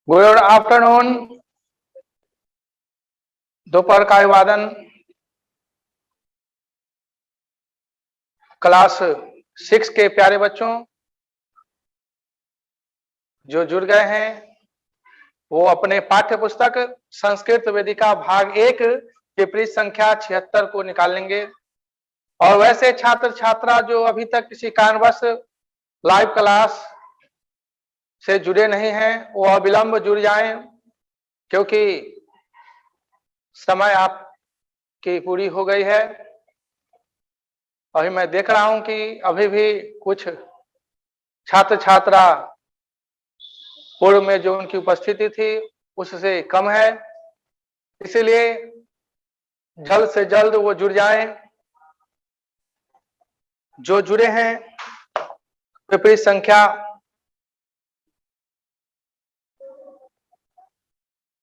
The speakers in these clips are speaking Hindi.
Good afternoon. दोपहर का अभिवादन। क्लास 6 के प्यारे बच्चों जो जुड़ गए हैं वो अपने पाठ्य पुस्तक संस्कृत वेदिका भाग 1 के पृष्ठ संख्या 76 को निकालेंगे। और वैसे छात्र छात्रा जो अभी तक किसी कारणवश लाइव क्लास से जुड़े नहीं हैं वो अविलंब जुड़ जाएं, क्योंकि समय आपकी पूरी हो गई है। अभी मैं देख रहा हूं कि अभी भी कुछ छात्र छात्रा पूर्व में जो उनकी उपस्थिति थी उससे कम है, इसलिए जल्द से जल्द वो जुड़ जाएं। जो जुड़े हैं पृष्ठ संख्या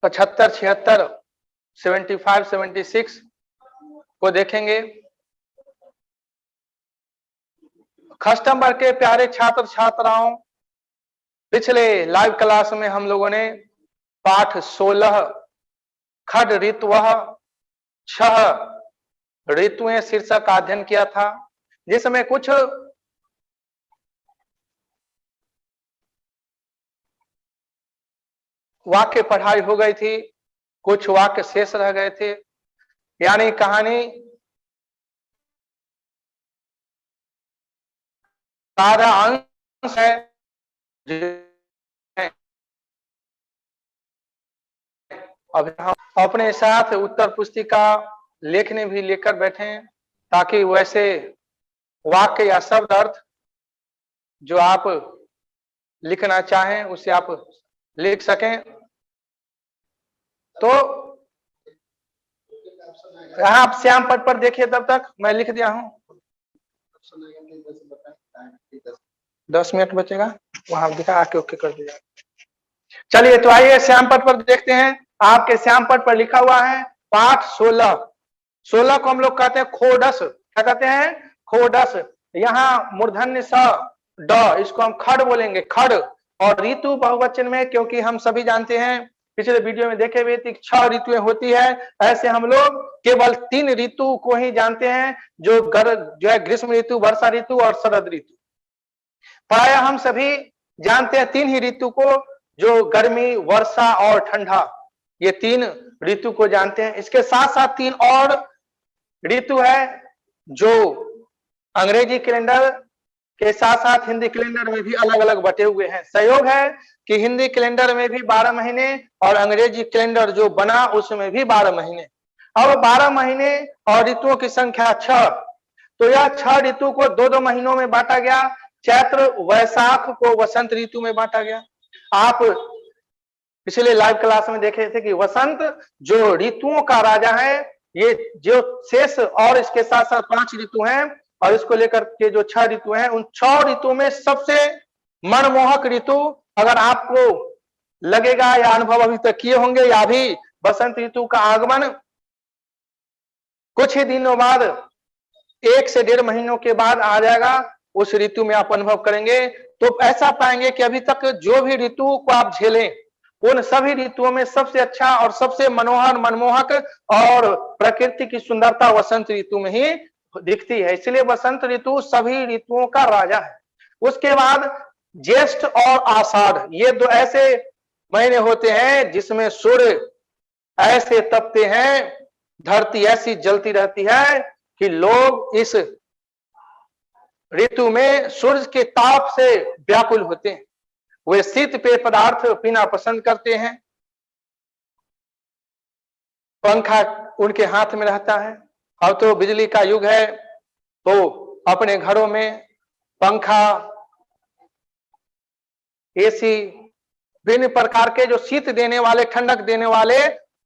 75, 76, 75, 76 को देखेंगे। कस्टमर के प्यारे छात्र छात्राओं, पिछले लाइव क्लास में हम लोगों ने पाठ 16 खड ऋतुवः 6 ऋतुएं शीर्षक का अध्ययन किया था, जिसमें कुछ वाक्य पढ़ाई हो गई थी, कुछ वाक्य शेष रह गए थे। यानी कहानी सारा अंश है अभी हम अपने साथ उत्तर पुस्तिका लेखनी भी लेकर बैठे, ताकि वैसे वाक्य या शब्द अर्थ जो आप लिखना चाहें उसे आप लिख सकें। तो आप श्याम पट पर देखिए, तब तक मैं लिख दिया हूं। 10 मिनट बचेगा, वहां दिखा आके ओके कर दिया। चलिए तो आइए श्याम पट पर देखते हैं। आपके श्याम पट पर लिखा हुआ है पाठ 16 को हम लोग कहते हैं खोडस। क्या कहते हैं? खोडस। यहाँ मूर्धन्य स ड, इसको हम खड़ बोलेंगे, खड़। और ऋतु बहुवचन में, क्योंकि हम सभी जानते हैं, पिछले वीडियो में देखे हुए 6 ऋतुएं होती है। ऐसे हम लोग केवल 3 ऋतु को ही जानते हैं, जो है ग्रीष्म ऋतु, वर्षा ऋतु और शरद ऋतु। प्राय हम सभी जानते हैं 3 ही ऋतु को, जो गर्मी, वर्षा और ठंडा, ये 3 ऋतु को जानते हैं। इसके साथ साथ 3 और ऋतु है जो अंग्रेजी कैलेंडर के साथ साथ हिंदी कैलेंडर में भी अलग अलग बटे हुए हैं। संयोग है कि हिंदी कैलेंडर में भी 12 महीने और अंग्रेजी कैलेंडर जो बना उसमें भी 12 महीने। अब 12 महीने और ऋतुओं की संख्या 6, तो यह 6 ऋतु को 2-2 महीनों में बांटा गया। चैत्र वैशाख को वसंत ऋतु में बांटा गया। आप पिछले लाइव क्लास में देखे थे कि वसंत जो ऋतुओं का राजा है, ये जो शेष और इसके साथ साथ 5 ऋतु हैं, और इसको लेकर के जो 6 ऋतु हैं, उन 6 ऋतुओं में सबसे मनमोहक ऋतु अगर आपको लगेगा या अनुभव अभी तक किए होंगे, या भी बसंत ऋतु का आगमन कुछ ही दिनों बाद, 1 से 1.5 महीनों के बाद आ जाएगा, उस ऋतु में आप अनुभव करेंगे तो ऐसा पाएंगे कि अभी तक जो भी ऋतु को आप झेलें, उन सभी ऋतुओं में सबसे अच्छा और सबसे मनोहर, मनमोहक और प्रकृति की सुंदरता वसंत ऋतु में ही दिखती है। इसलिए वसंत ऋतु सभी ऋतुओं का राजा है। उसके बाद ज्येष्ठ और आषाढ़, ये 2 ऐसे महीने होते हैं जिसमें सूर्य ऐसे तपते हैं, धरती ऐसी जलती रहती है कि लोग इस ऋतु में सूर्य के ताप से व्याकुल होते हैं। वे शीत पेय पदार्थ पीना पसंद करते हैं। पंखा उनके हाथ में रहता है। अब तो बिजली का युग है, तो अपने घरों में पंखा, एसी, विभिन्न प्रकार के जो शीत देने वाले, ठंडक देने वाले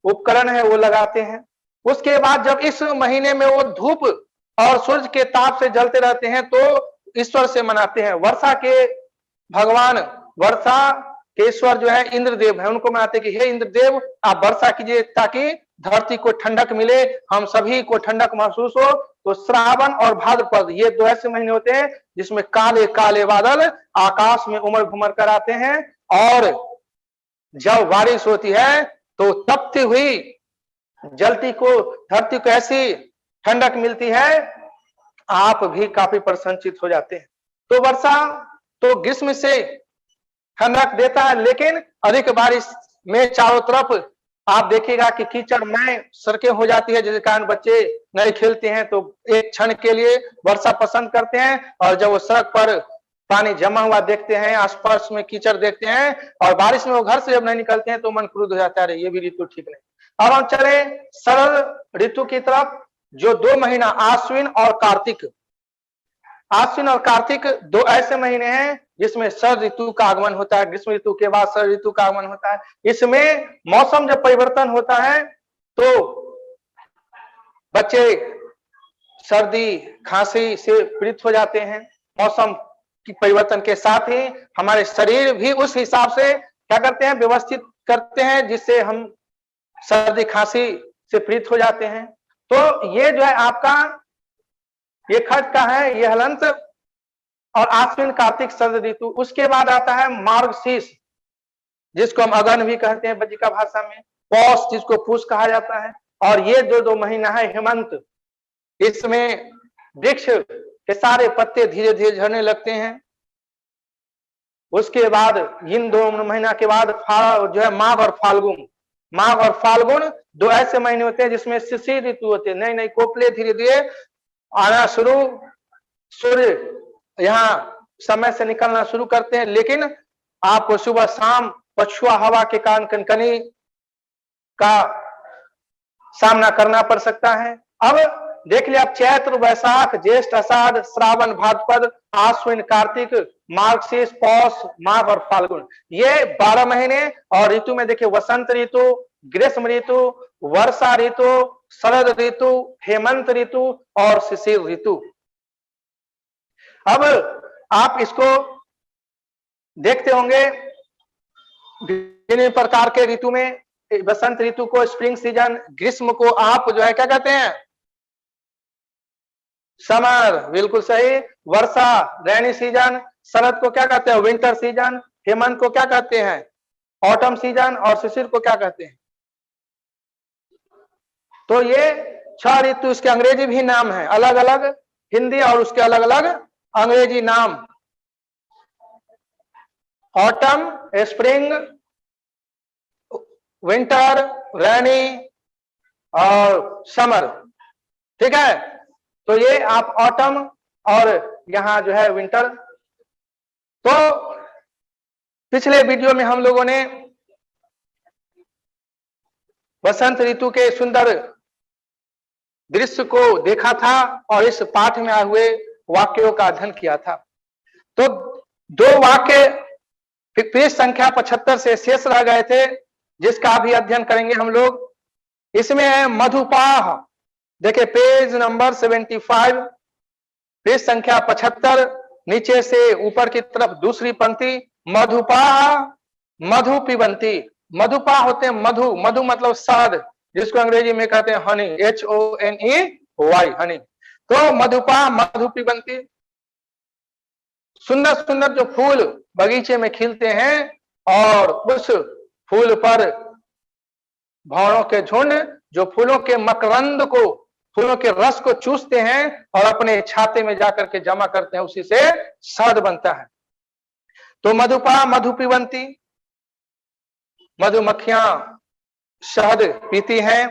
उपकरण है वो लगाते हैं। उसके बाद जब इस महीने में वो धूप और सूर्य के ताप से जलते रहते हैं तो ईश्वर से मनाते हैं। वर्षा के भगवान, वर्षा के ईश्वर जो है इंद्रदेव है, उनको मनाते कि हे इंद्रदेव, आप वर्षा कीजिए ताकि धरती को ठंडक मिले, हम सभी को ठंडक महसूस हो। तो श्रावण और भाद्रपद, ये 2 ऐसे महीने होते हैं जिसमें काले काले बादल आकाश में उमड़ घुमड़ कर आते हैं, और जब बारिश होती है तो तपती हुई जलती को धरती को ऐसी ठंडक मिलती है, आप भी काफी प्रसन्नचित हो जाते हैं। तो वर्षा तो ग्रीष्म से ठंडक देता है, लेकिन अधिक बारिश में चारों तरफ आप देखिएगा कि कीचड़मय सड़कें हो जाती है, जिसके कारण बच्चे नहीं खेलते हैं, तो एक क्षण के लिए वर्षा पसंद करते हैं, और जब वो सड़क पर पानी जमा हुआ देखते हैं, आसपास में कीचड़ देखते हैं, और बारिश में वो घर से जब नहीं निकलते हैं तो मन क्रुद्ध हो जाता है, ये भी ऋतु ठीक नहीं। अब हम चले शरद ऋतु की तरफ, जो 2 महीना आश्विन और कार्तिक। आश्विन और कार्तिक 2 ऐसे महीने हैं जिसमें शरद ऋतु का आगमन होता है, ग्रीष्म ऋतु के बाद शरद ऋतु का आगमन होता है। इसमें मौसम जब परिवर्तन होता है तो बच्चे सर्दी खांसी से पीड़ित हो जाते हैं। मौसम की परिवर्तन के साथ ही हमारे शरीर भी उस हिसाब से क्या करते हैं, व्यवस्थित करते हैं, जिससे हम सर्दी खांसी से पीड़ित हो जाते हैं। तो ये जो है आपका ये खट का है, ये हलंत और आश्विन कार्तिक शरद ऋतु। उसके बाद आता है मार्गशीर्ष, जिसको हम अगहन भी कहते हैं बज्जिका भाषा में, पौष जिसको पूष कहा जाता है, और ये जो 2 महीना है हेमंत। इसमें वृक्ष के सारे पत्ते धीरे धीरे झड़ने लगते हैं। उसके बाद इन 2 महीना के बाद जो है माघ और फाल्गुन। माघ और फाल्गुन 2 ऐसे महीने होते हैं जिसमें शिशिर ऋतु होते हैं, नई नई कोपले धीरे धीरे आना शुरू, सूर्य यहाँ समय से निकलना शुरू करते हैं, लेकिन आपको सुबह शाम पछुआ हवा के कारण कनकनी का सामना करना पड़ सकता है। अब देख लिया आप, चैत्र वैशाख ज्येष्ठ आषाढ़ श्रावण भाद्रपद आश्विन कार्तिक मार्गशीर्ष पौष माघ और फाल्गुन, ये 12 महीने। और ऋतु में देखिए वसंत ऋतु, ग्रीष्म ऋतु, वर्षा ऋतु, शरद ऋतु, हेमंत ऋतु और शिशिर ऋतु। अब आप इसको देखते होंगे विभिन्न प्रकार के ऋतु में, वसंत ऋतु को स्प्रिंग सीजन, ग्रीष्म को आप जो है क्या कहते हैं, समर, बिल्कुल सही। वर्षा रेनी सीजन, शरद को क्या कहते हैं, विंटर सीजन, हेमंत को क्या कहते हैं, ऑटम सीजन, और शिशिर को क्या कहते हैं। तो ये 6 ऋतु, इसके अंग्रेजी भी नाम है, अलग अलग हिंदी और उसके अलग अलग अंग्रेजी नाम। ऑटम, स्प्रिंग, विंटर, रेनी और समर, ठीक है। तो ये आप ऑटम और यहां जो है विंटर। तो पिछले वीडियो में हम लोगों ने वसंत ऋतु के सुंदर दृश्य को देखा था और इस पाठ में आए हुए वाक्यों का अध्ययन किया था। तो 2 वाक्य पृष्ठ संख्या 75 से शेष रह गए थे, जिसका भी अध्ययन करेंगे हम लोग। इसमें है मधुपाह, देखिए पेज नंबर 75, पृष्ठ संख्या 75, नीचे से ऊपर की तरफ दूसरी पंक्ति। मधुपाह मधु पिबंती, मधुपाह होते हैं मधु, मधु मतलब शहद, जिसको अंग्रेजी में कहते हैं हनी, HONEY, हनी। तो मधुपाह मधु पिबंती, सुंदर सुंदर जो फूल बगीचे में खिलते हैं और उस फूल पर भौरों के झुंड जो फूलों के मकरंद को, फूलों के रस को चूसते हैं और अपने छाते में जाकर के जमा करते हैं, उसी से शहद बनता है। तो मधुपाह मधु पिबंती, मधुमक्खियां शहद पीती हैं।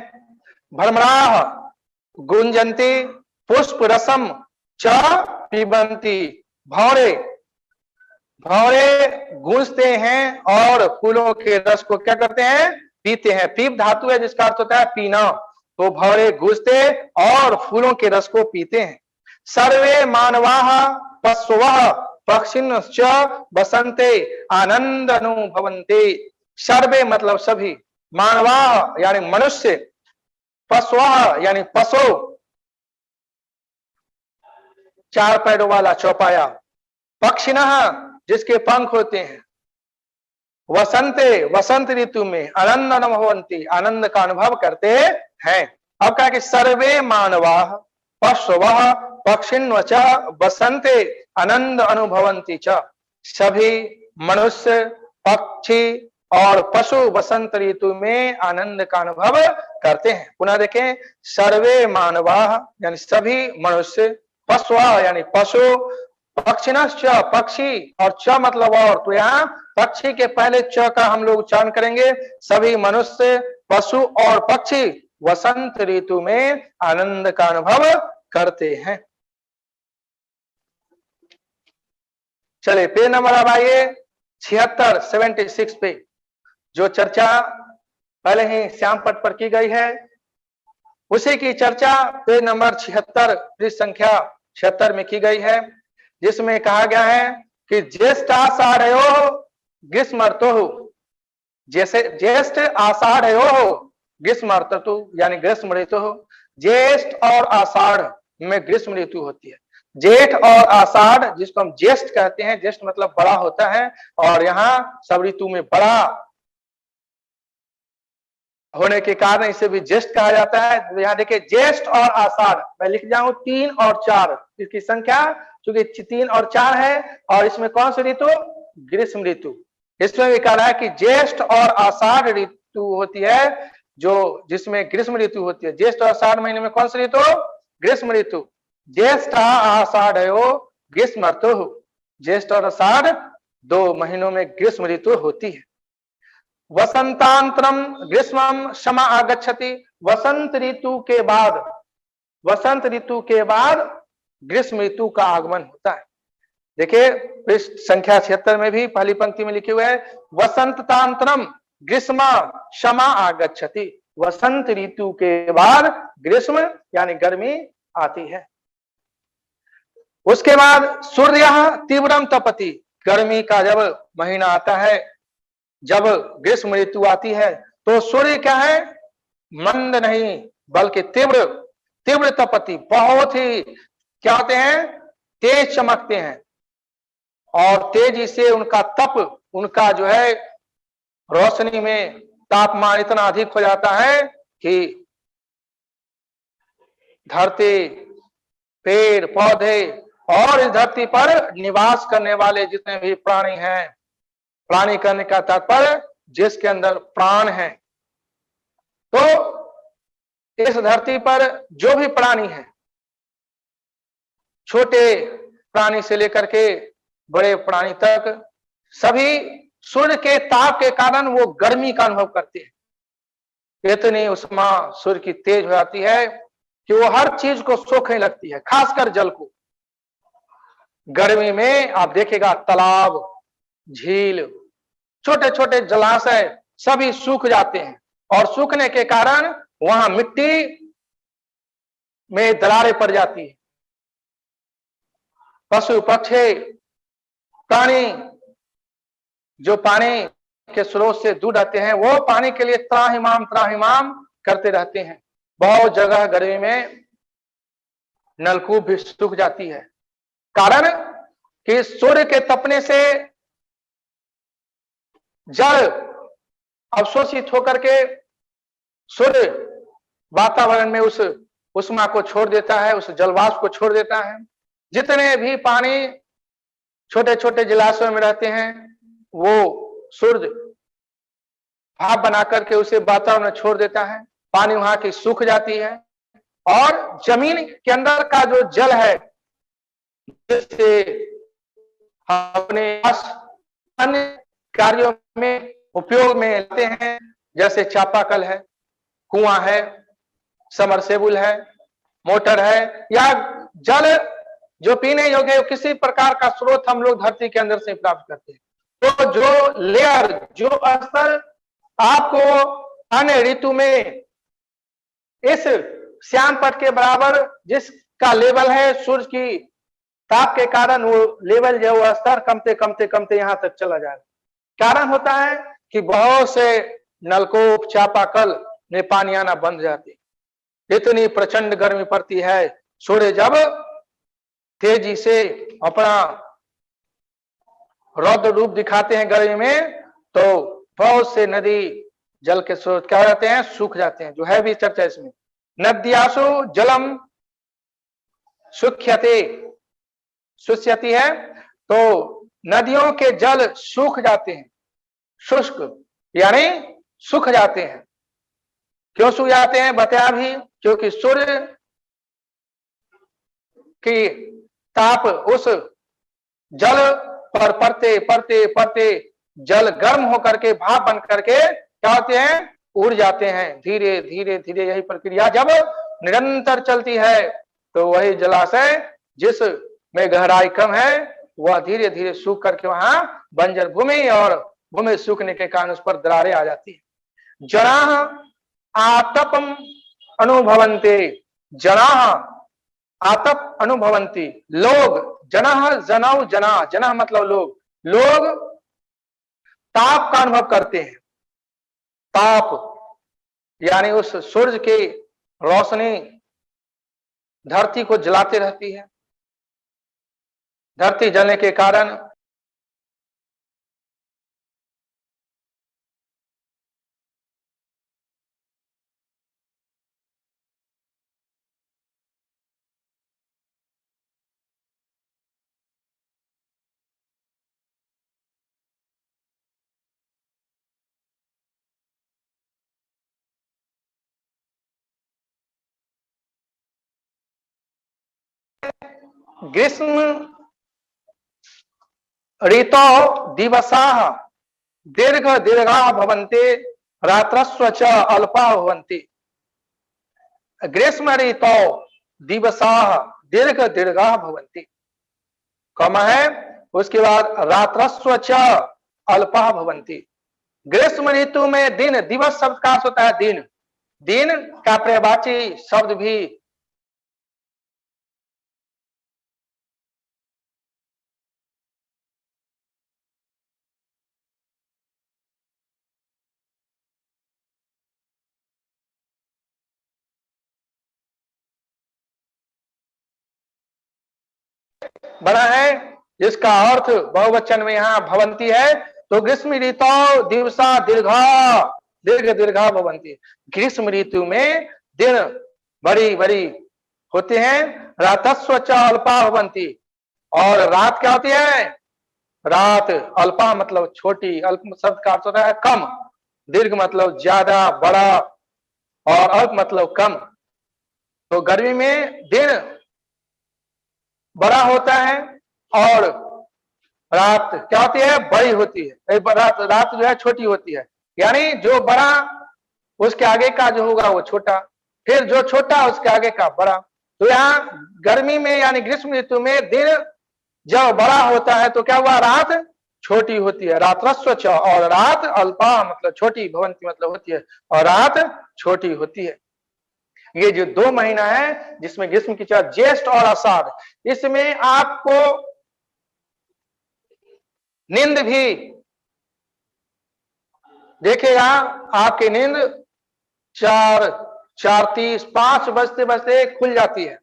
भ्रमराः गुंजंती पुष्प रसम च पिबंती, भौरे भौरे गूंजते हैं और फूलों के रस को क्या करते हैं, पीते हैं। पीप धातु है जिसका अर्थ होता है पीना, तो भौरे गूंजते और फूलों के रस को पीते हैं। सर्वे मानवाः पशवः पक्षिणश्च बसन्ते आनंद अनुभवन्ते, सर्वे मतलब सभी, मानवाः यानी मनुष्य, पशवः यानी पशु, 4 पैरों वाला चौपाया, पक्षिणः जिसके पंख होते हैं, वसंते वसंत ऋतु में, आनंद अनुभवन्ति आनंद का अनुभव करते हैं। अब कहा कि सर्वे मानवाः पशवः पक्षिण्व च बसन्ते आनंद अनुभवन्ति च, सभी मनुष्य, पक्षी, और पशु वसंत ऋतु में आनंद का अनुभव करते हैं। पुनः देखें, सर्वे मानवा यानी सभी मनुष्य, पशु यानी पशु, पक्षिणश्च पक्षी, और च मतलब और, तो यहाँ पक्षी के पहले च का हम लोग उच्चारण करेंगे। सभी मनुष्य, पशु और पक्षी वसंत ऋतु में आनंद का अनुभव करते हैं। चलिए पेज नंबर अब आइए 76, 76 पे जो चर्चा पहले ही श्याम पट पर की गई है, उसी की चर्चा पेज नंबर 76 पृष्ठ संख्या 76 में की गई है, जिसमें कहा गया है कि ज्येष्ठ आषाढ़यो ग्रीष्म ऋतु, जैसे ज्येष्ठ आषाढ़यो ग्रीष्म ऋतु यानी ग्रीष्म ऋतु, ज्येष्ठ और आषाढ़ में ग्रीष्म ऋतु होती है। जेठ और आषाढ़ जिसको हम ज्येष्ठ कहते हैं, ज्येष्ठ मतलब बड़ा होता है, और यहाँ सब ऋतु में बड़ा होने के कारण इसे भी ज्येष्ठ कहा जाता है। तो यहाँ देखिए ज्येष्ठ और आषाढ़, मैं लिख जाऊं 3 और 4, इसकी संख्या चूंकि 3 और 4 है, और इसमें कौन सी ऋतु? ग्रीष्म ऋतु। इसमें भी कहा है कि ज्येष्ठ और आषाढ़ ऋतु होती है, जो जिसमें ग्रीष्म ऋतु होती है। ज्येष्ठ और आषाढ़ महीने में कौन सी ऋतु? ग्रीष्म ऋतु। ज्येष्ठ आषाढ़यो ग्रीष्म ऋतु, ज्येष्ठ और आषाढ़ 2 महीनों में ग्रीष्म ऋतु होती है। वसंतांतरम ग्रीष्मम क्षमा आगच्छति, वसंत ऋतु के बाद, वसंत ऋतु के बाद ग्रीष्म ऋतु का आगमन होता है। देखिए पृष्ठ संख्या 76 में भी पहली पंक्ति में लिखे हुए है, वसंतांतरम ग्रीष्म क्षमा आगच्छति, वसंत ऋतु के बाद ग्रीष्म यानी गर्मी आती है। उसके बाद सूर्य तीव्रम तपति, गर्मी का जब महीना आता है, जब ग्रीष्म ऋतु आती है, तो सूर्य क्या है? मंद नहीं बल्कि तीव्र, तीव्र तपति, बहुत ही क्या होते हैं? तेज चमकते हैं, और तेजी से उनका तप, उनका जो है रोशनी में तापमान इतना अधिक हो जाता है कि धरती, पेड़ पौधे और इस धरती पर निवास करने वाले जितने भी प्राणी हैं, प्राणी करने का तात्पर्य जिसके अंदर प्राण है, तो इस धरती पर जो भी प्राणी है, छोटे प्राणी से लेकर के बड़े प्राणी तक, सभी सूर्य के ताप के कारण वो गर्मी का अनुभव करते हैं। इतनी उष्मा सूर्य की तेज हो जाती है कि वो हर चीज को सोखने लगती है, खासकर जल को। गर्मी में आप देखेगा तालाब, झील, छोटे छोटे जलाशय सभी सूख जाते हैं, और सूखने के कारण वहां मिट्टी में दरारें पड़ जाती है। पशु पक्षी प्राणी जो पानी के स्रोत से दूर रहते हैं, वो पानी के लिए त्राहिमाम त्राहिमाम करते रहते हैं। बहुत जगह गर्मी में नलकूप भी सूख जाती है, कारण कि सूर्य के तपने से जल अवशोषित होकर के सूर्य वातावरण में उस उष्मा को छोड़ देता है, उस जलवाष्प को छोड़ देता है। जितने भी पानी छोटे छोटे जलाशयों में रहते हैं, वो सूर्य भाप बना करके उसे वातावरण में छोड़ देता है, पानी वहां की सूख जाती है, और जमीन के अंदर का जो जल है, जिससे अपने अन्य कार्यों में उपयोग में लेते हैं, जैसे चापाकल है, कुआं है, समरसेबुल है, मोटर है, या जल जो पीने योग्य किसी प्रकार का स्रोत हम लोग धरती के अंदर से प्राप्त करते हैं। तो जो लेयर, जो स्तर आपको अन्य ऋतु में इस श्याम पट के बराबर जिसका लेवल है, सूर्य की ताप के कारण वो लेवल जो स्तर कमते कमते कमते यहां तक चला जाएगा। कारण होता है कि बहुत से नलकूप, चापाकल में पानी आना बंद जाती है। इतनी प्रचंड गर्मी पड़ती है, सूर्य जब तेजी से अपना रौद्र रूप दिखाते हैं गर्मी में, तो बहुत से नदी जल के स्रोत क्या हो जाते हैं? सूख जाते हैं, जो है भी चर्चा इसमें। नद्यासु जलम सुख्यते, शुष्यति है, तो नदियों के जल सूख जाते हैं, शुष्क यानी सूख जाते हैं। क्यों सूख जाते हैं बताया भी, क्योंकि सूर्य की ताप उस जल पर पड़ते पड़ते पड़ते जल गर्म होकर के भाप बन करके क्या होते हैं, उड़ जाते हैं। धीरे धीरे धीरे यही प्रक्रिया जब निरंतर चलती है तो वही जलाशय जिसमें गहराई कम है वह धीरे धीरे सूख करके वहां बंजर भूमि और भूमि सूखने के कारण उस पर दरारें आ जाती है। जनाः आतपम अनुभवन्ते, जनाः आतप अनुभवंती, लोग, जनः जनौ जना, जनः मतलब लोग, लोग ताप का अनुभव करते हैं। ताप यानी उस सूर्य की रोशनी धरती को जलाते रहती है। धरती जलने के कारण ग्रीष्म ऋतो दिवसाः दीर्घ दीर्घा भवन्ति, रात्रस्व च अल्पा भवन्ति। ग्रीष्म ऋतो दिवसाः दीर्घ दीर्घा भवन्ति, कमा है उसके बाद रात्रस्व च अल्पा भवन्ति। ग्रीष्म ऋतु में दिन, दिवस शब्द का अर्थ होता है दिन, दिन का पर्यायवाची शब्द भी बना है, जिसका अर्थ बहुवचन में यहाँ भवंती है। तो ग्रीष्म ऋतु दिवसा दीर्घा, दीर्घ दीर्घा भवंती। ग्रीष्म ऋतु में दिन बड़ी बड़ी होते हैं, रातस्व च अल्पा भवंती, और रात क्या होती है, रात अल्पा मतलब छोटी, अल्प शब्द का अर्थ होता है कम, दीर्घ मतलब ज्यादा बड़ा, और अल्प मतलब कम। तो गर्मी में दिन बड़ा होता है और रात क्या होती है, बड़ी होती है। रात रात जो है छोटी होती है, यानी जो बड़ा उसके आगे का जो होगा वो छोटा, फिर जो छोटा उसके आगे का बड़ा। तो यहाँ गर्मी में यानी ग्रीष्म ऋतु में दिन जब बड़ा होता है तो क्या हुआ, रात छोटी होती है, रात्रस्व च, और रात अल्पा मतलब छोटी, भवंती मतलब होती है, और रात छोटी होती है। ये जो 2 महीना है जिसमें ग्रीष्म की चार, ज्येष्ठ और आषाढ़, इसमें आपको नींद भी देखेगा, आपकी नींद 4:30 5 बजते बजते खुल जाती है,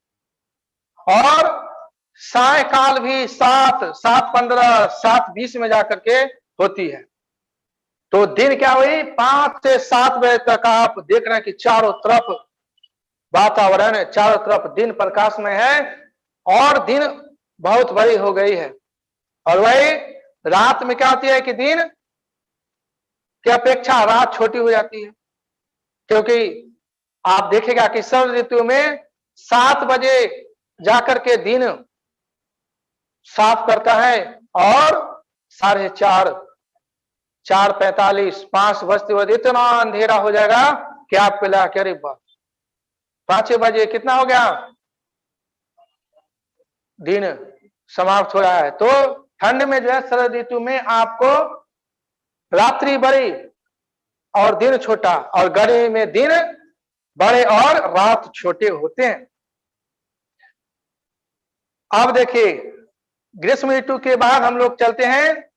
और सायकाल भी 7:15 7:20 में जाकर के होती है। तो दिन क्या हुई, 5 से 7 बजे तक आप देख रहे हैं कि चारों तरफ वातावरण, चारों तरफ दिन प्रकाश में है, और दिन बहुत बड़ी हो गई है। और वही रात में क्या होती है कि दिन की अपेक्षा रात छोटी हो जाती है, क्योंकि आप देखेगा कि शरद ऋतु में 7 बजे जाकर के दिन साफ करता है, और 4:30 4:45 5 बजते बजते इतना अंधेरा हो जाएगा कि आपको लगा कि अरे वाह 5 बजे कितना हो गया, दिन समाप्त हो रहा है। तो ठंड में जो है शरद ऋतु में आपको रात्रि बड़ी और दिन छोटा, और गर्मी में दिन बड़े और रात छोटे होते हैं। अब देखिए ग्रीष्म ऋतु के बाद हम लोग चलते हैं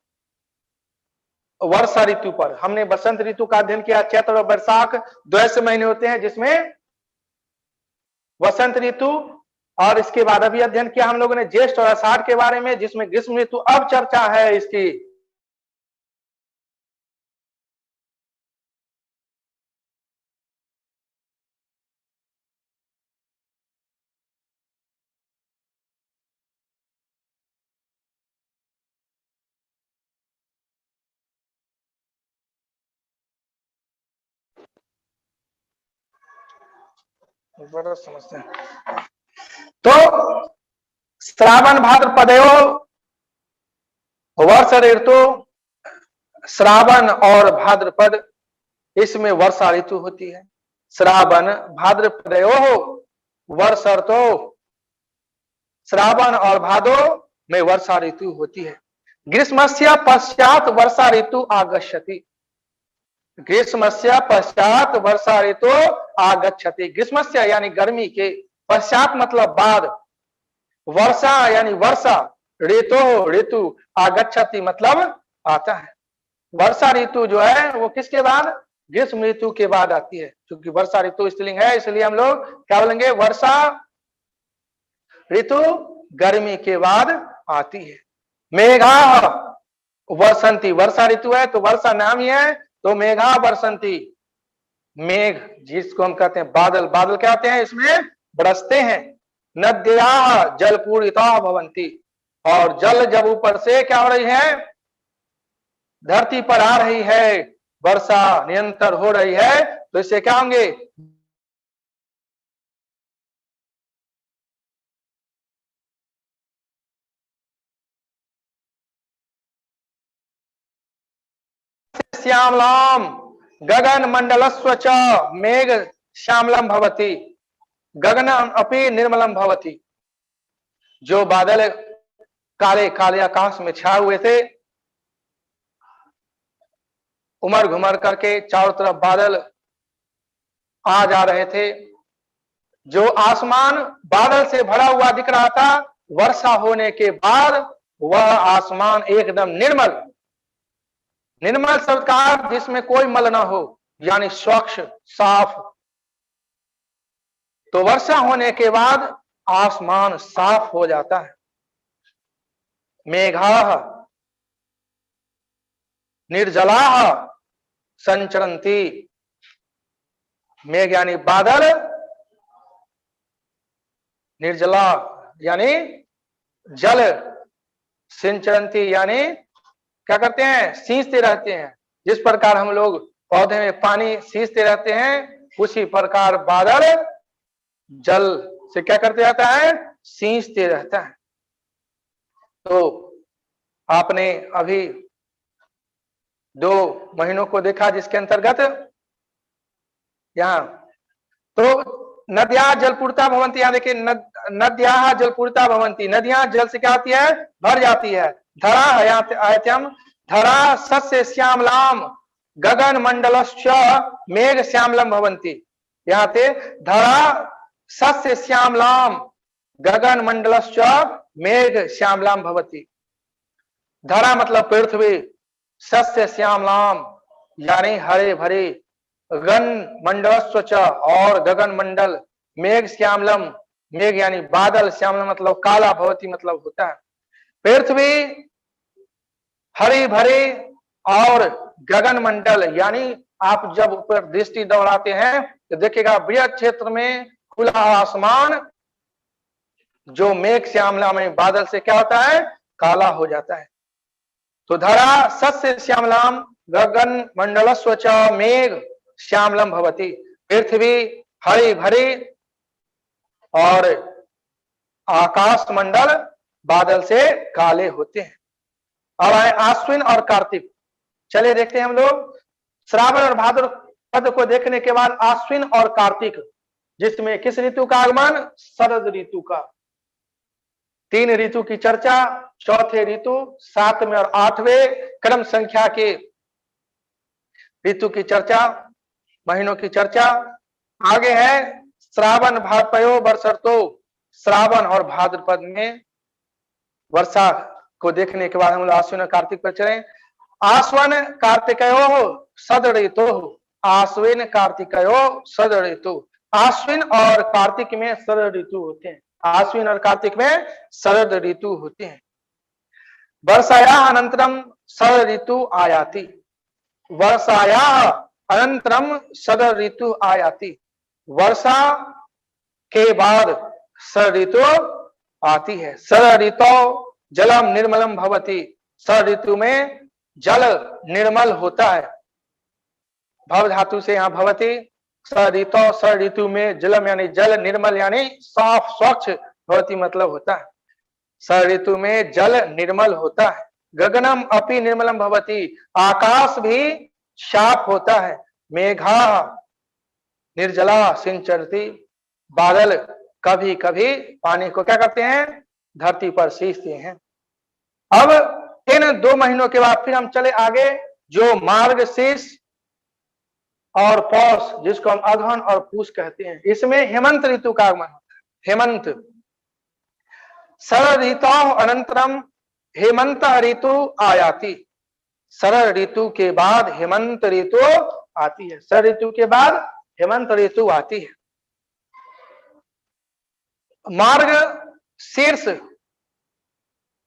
वर्षा ऋतु पर। हमने बसंत ऋतु का अध्ययन किया, चैत्र और बैसाख 2 ऐसे महीने होते हैं जिसमें वसंत ऋतु, और इसके बाद अभी अध्ययन किया हम लोगों ने ज्येष्ठ और आषाढ़ के बारे में, जिसमें ग्रीष्म ऋतु अब चर्चा है इसकी। बड़ा समस्या। तो श्रावण भाद्रपदयो वर्ष ऋतु, श्रावण और भाद्रपद इसमें वर्षा ऋतु होती है। श्रावण भाद्रपदयो वर्ष ऋतु, श्रावण और भादो में वर्षा ऋतु होती है। ग्रीष्मस्य पश्चात वर्षा ऋतु आगच्छति, ग्रीष्मस्य पश्चात वर्षा ऋतु आगच्छति। ग्रीष्मस्य यानी गर्मी के, पश्चात मतलब बाद, वर्षा यानी वर्षा, ऋतु आगच्छति मतलब आता है। वर्षा ऋतु जो है वो किसके बाद? ग्रीष्म ऋतु के बाद आती है। क्योंकि वर्षा ऋतु स्त्रीलिंग है, इसलिए हम लोग क्या बोलेंगे? वर्षा ऋतु गर्मी के बाद आती है। मेघा वर्षंती, वर्षा ऋतु है तो वर्षा नाम ही है, तो मेघा वर्षंती, मेघ जिसको हम कहते हैं बादल, बादल क्या होते हैं? इसमें बरसते हैं। नद्या जलपूरिता भवंती, और जल जब ऊपर से क्या हो रही है? धरती पर आ रही है, वर्षा निरंतर हो रही है, तो इससे क्या होंगे? श्यामलाम गगन मंडलस्व च मेघ श्यामलम भवति, गगन अपि निर्मलम भवति। जो बादल काले काले आकाश में छाए हुए थे, उमड़ घुमड़ करके चारों तरफ बादल आ जा रहे थे, जो आसमान बादल से भरा हुआ दिख रहा था, वर्षा होने के बाद वह आसमान एकदम निर्मल, निर्मल शब्द का अर्थ जिसमें कोई मल ना हो, यानी स्वच्छ साफ। तो वर्षा होने के बाद आसमान साफ हो जाता है। मेघा निर्जला संचरंती, मेघ यानी बादल, निर्जला यानी जल, सिंचरंती यानी क्या करते हैं? सींचते रहते हैं। जिस प्रकार हम लोग पौधे में पानी सींचते रहते हैं, उसी प्रकार बादल जल से क्या करते रहता है? सींचते रहता है। तो आपने अभी 2 महीनों को देखा, जिसके अंतर्गत यहाँ तो नद्या जलपूर्ता भवंती, यहाँ देखिए नद्या जलपूर्ता भवंती, नदियां जल से क्या होती है? भर जाती है। धरा आयत्यम धरा सस्य श्यामलाम गगन मंडलश्च मेघ श्यामलम भवंती, यहाँ पे धरा सस्य श्यामलाम गगन मंडलश्च मेघ श्यामलाम भवती। धरा मतलब पृथ्वी, सस्य श्यामलाम यानी हरे भरे, गगन मंडलस्व च और गगन मंडल, मेघ श्यामलम, मेघ यानी बादल, श्यामलम मतलब काला, भवती मतलब होता है। पृथ्वी हरे भरे और गगन मंडल यानी आप जब ऊपर दृष्टि दौड़ाते हैं तो देखिएगा बृहद क्षेत्र में खुला आसमान जो मेघ श्यामला में बादल से क्या होता है? काला हो जाता है। तो धरा सस्य श्यामलाम गगन मंडलस्व च मेघ श्यामलम भवती, पृथ्वी हरी भरी और आकाश मंडल बादल से काले होते हैं। अब आए आश्विन और कार्तिक। चलिए देखते हैं हम लोग श्रावण और भाद्रपद को देखने के बाद आश्विन और कार्तिक, जिसमें किस ऋतु का आगमन? शरद ऋतु का। 3 ऋतु की चर्चा, चौथे ऋतु 7वें और 8वें क्रम संख्या के ऋतु की चर्चा, महीनों की चर्चा। आगे है श्रावण भाद्रपयो वर्षर्तो, श्रावण और भाद्रपद में वर्षा को देखने के बाद हम लोग आश्विन और कार्तिक पर चले। आश्विन कार्तिकयो सद ऋतु, आश्विन कार्तिकयो सद ऋतु। आश्विन और कार्तिक में शरद ऋतु होते हैं, आश्विन और कार्तिक में शरद ऋतु होते हैं। वर्षाया अनंतरम शरद ऋतु आयाति, वर्षाया अनंतरम शरद ऋतु आयाति, वर्षा के बाद शरद ऋतु आती है। शरद ऋतु जलम निर्मलम भवति, शरद ऋतु में जल निर्मल होता है। भव धातु से यहाँ भवति, स ऋतु में जलम यानी जल, निर्मल यानी साफ स्वच्छ भवती मतलब होता है। स ऋतु में जल निर्मल होता है। गगनम अपि निर्मलम भवती, आकाश भी साफ होता है। मेघा निर्जला सिंचरती, बादल कभी कभी पानी को क्या करते हैं, धरती पर सींचते हैं। अब इन 2 महीनों के बाद फिर हम चले आगे, जो मार्गशीर्ष और पौष, जिसको हम अगहन और पूष कहते हैं, इसमें हेमंत ऋतु का आगमन होता है। हेमंत, शरद ऋतु अनंतरम हेमंत ऋतु आयाति। शरद ऋतु के बाद हेमंत ऋतु आती है। शरद ऋतु के बाद हेमंत ऋतु आती है। मार्ग शीर्ष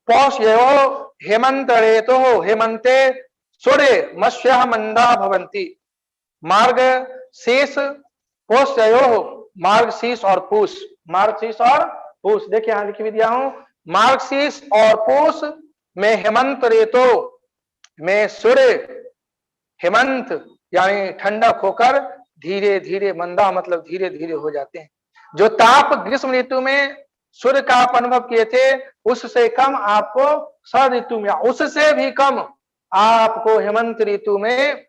पौष हेमंत ऋतु हेमंते सूर्य मत्स्य मंदा भवंती। मार्ग शीर्ष पौष मार्गशीर्ष और पूष, मार्गशीर्ष और पूष, देखिए यहां लिखी भी दिया हूं। मार्गशीर्ष और पूष में हेमंत ऋतु में सूर्य हेमंत यानी ठंडक होकर धीरे धीरे, मंदा मतलब धीरे धीरे हो जाते हैं। जो ताप ग्रीष्म ऋतु में सूर्य का आप अनुभव किए थे, उससे कम आपको शरद ऋतु में, उससे भी कम आपको हेमंत ऋतु में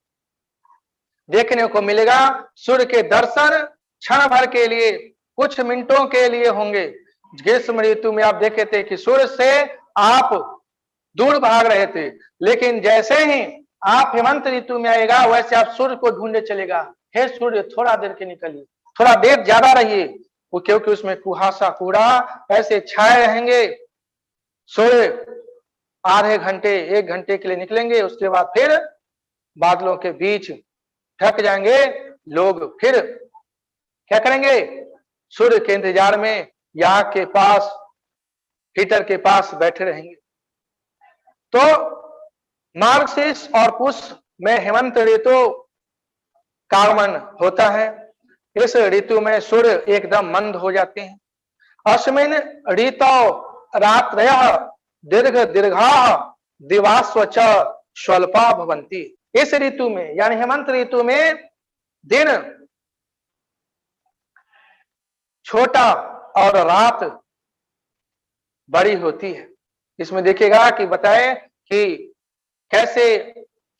देखने को मिलेगा। सूर्य के दर्शन क्षण भर के लिए, कुछ मिनटों के लिए होंगे। ग्रीष्म ऋतु में आप देखे थे कि सूर्य से आप दूर भाग रहे थे, लेकिन जैसे ही आप हेमंत ऋतु में आएगा, वैसे आप सूर्य को ढूंढने चलेगा। हे सूर्य, थोड़ा देर के निकलिए, थोड़ा देर ज्यादा रहिए, क्योंकि उसमें कुहासा कूड़ा ऐसे छाए रहेंगे। सूर्य आधे घंटे 1 घंटे के लिए निकलेंगे, उसके बाद फिर बादलों के बीच ढक जाएंगे। लोग फिर क्या करेंगे, सूर्य के इंतजार में या के पास, हीटर के पास बैठे रहेंगे। तो मार्गशीर्ष और पुष में हेमंत ऋतु का आगमन होता है। इस ऋतु में सूर्य एकदम मंद हो जाते हैं। अस्मिन् ऋतौ रात्रयः दीर्घ दीर्घा दिवास्व च स्वल्पा भवन्ति। इस ऋतु में यानी हेमंत ऋतु में दिन छोटा और रात बड़ी होती है। इसमें देखिएगा कि बताए कि कैसे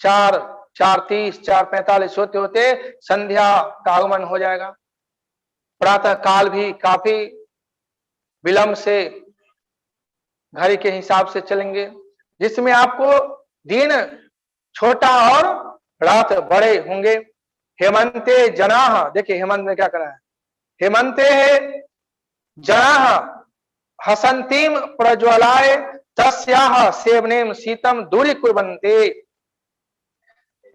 4:30 4:45 होते होते संध्या का आगमन हो जाएगा। प्रातः काल भी काफी विलंब से घड़ी के हिसाब से चलेंगे, जिसमें आपको दिन छोटा और रात बड़े होंगे। हेमंते जनाह, देखिए हेमंत में क्या करा है, हेमंते जनाह हसंतीम प्रज्वलाय तस्याह सेवनेम शीतम दूरी कुर्वन्ते।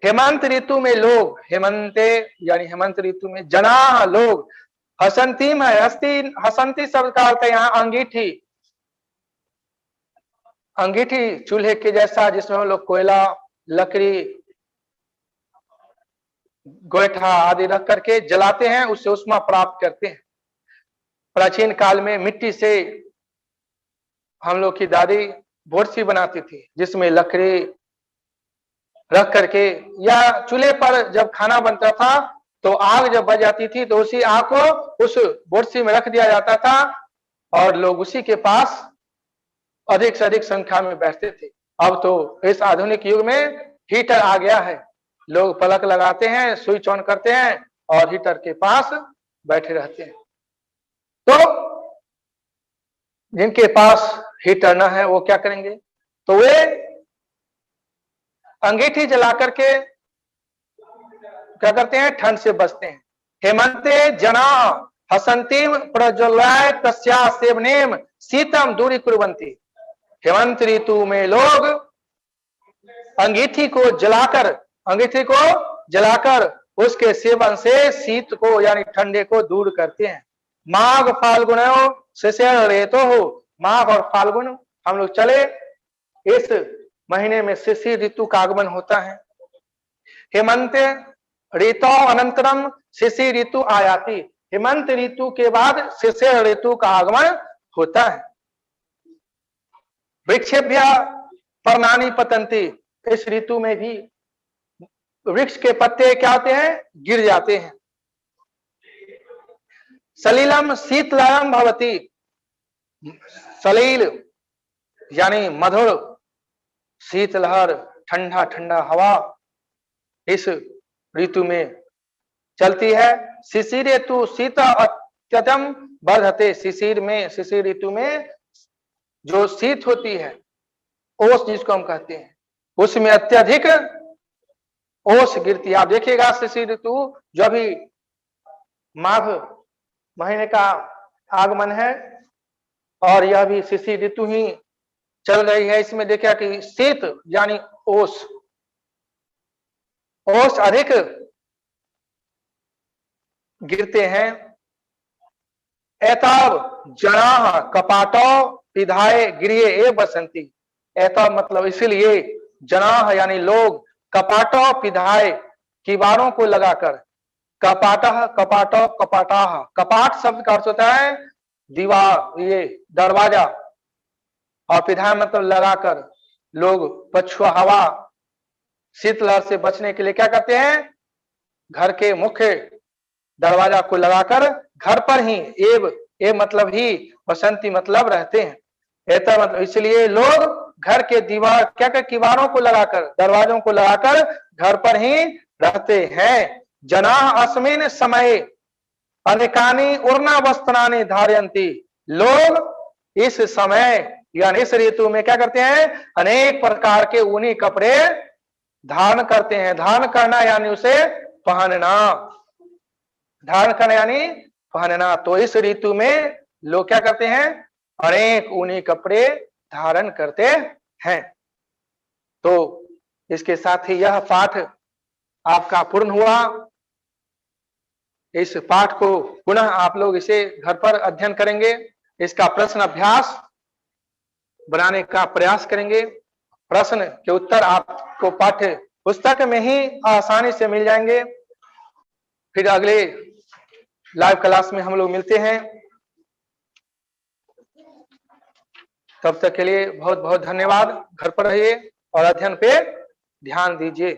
हेमंत ऋतु में लोग, हेमंते यानी हेमंत ऋतु में जनाह लोग, हसंतीम है, हसंती शब्द का अर्थ है यहाँ अंगीठी। अंगीठी चूल्हे के जैसा, जिसमें हम लोग कोयला, लकड़ी, गोईठा आदि रख करके जलाते हैं, उससे उष्मा प्राप्त करते हैं। प्राचीन काल में मिट्टी से हम लोग की दादी बोरसी बनाती थी, जिसमें लकड़ी रख करके, या चूल्हे पर जब खाना बनता था तो आग जब बच जाती थी तो उसी आग को उस बोरसी में रख दिया जाता था और लोग उसी के पास अधिक से अधिक संख्या में बैठते थे। अब तो इस आधुनिक युग में हीटर आ गया है, लोग पलक लगाते हैं, स्विच ऑन करते हैं और हीटर के पास बैठे रहते हैं। तो जिनके पास हीटर न है वो क्या करेंगे, तो वे अंगीठी जला करके क्या करते हैं, ठंड से बचते हैं। हेमंते जना हसंतीम प्रज्वलाय तस्या सेवनेम शीतम दूरी कुर्वन्ति। हेमंत ऋतु में लोग अंगीठी को जलाकर उसके सेवन से शीत को यानी ठंडे को दूर करते हैं। माघ फाल्गुन शिशिर ऋतु हो, माघ और फाल्गुन हम लोग चले, इस महीने में शिशिर ऋतु का आगमन होता है। हेमंत ऋतु अनंतरम शिशिर ऋतु आयाति। हेमंत ऋतु के बाद शिशिर ऋतु का आगमन होता है। वृक्षेभ्य पर्णानि पतन्ति। इस ऋतु में भी वृक्ष के पत्ते क्या होते हैं, गिर जाते हैं। सलिलम शीतलम भवती, सलील यानी मधुर, शीतलहर ठंडा ठंडा हवा इस ऋतु में चलती है। शिशिर ऋतु शीत अत्यतम वर्धते, शिशिर ऋतु में जो शीत होती है, ओस जिसको हम कहते हैं, उसमें अत्यधिक ओस गिरती है। आप देखिएगा शिशिर ऋतु जो अभी माघ महीने का आगमन है और यह भी शिशिर ऋतु ही चल रही है, इसमें देखिए कि शीत यानी ओस अधिक गिरते हैं। एताव जनाः कपाटो पिधाय गृहे एव बसंती, ऐसा मतलब इसीलिए जनाः यानी लोग कपाटो पिधाय किवाड़ों को लगाकर, कपाटः कपाटो कपाटाः, कपाट शब्द का अर्थ होता है दीवार, ये दरवाजा, और पिधाय मतलब लगाकर। लोग पछुआ हवा शीतलहर से बचने के लिए क्या करते हैं, घर के मुख्य दरवाजा को लगाकर घर पर ही एव मतलब ही, बसंती मतलब रहते हैं, ऐसा मतलब इसलिए लोग घर के दीवार क्या कर किवाड़ों को लगाकर, दरवाजों को लगाकर घर पर ही रहते हैं। जनाः अस्मिन् समये अनेकानि उर्ना वस्त्राणि धारयन्ति, लोग इस समय यानी इस ऋतु में क्या करते हैं, अनेक प्रकार के ऊनी कपड़े धारण करते हैं। धारण करना यानी उसे पहनना, धारण करना यानी पहनना। तो इस ऋतु में लोग क्या करते हैं, अनेक ऊनी कपड़े धारण करते हैं। तो इसके साथ ही यह पाठ आपका पूर्ण हुआ। इस पाठ को पुनः आप लोग इसे घर पर अध्ययन करेंगे, इसका प्रश्न अभ्यास बनाने का प्रयास करेंगे। प्रश्न के उत्तर आपको पाठ्य पुस्तक में ही आसानी से मिल जाएंगे। फिर अगले लाइव क्लास में हम लोग मिलते हैं। तब तक के लिए बहुत बहुत धन्यवाद। घर पर रहिए और अध्ययन पे ध्यान दीजिए।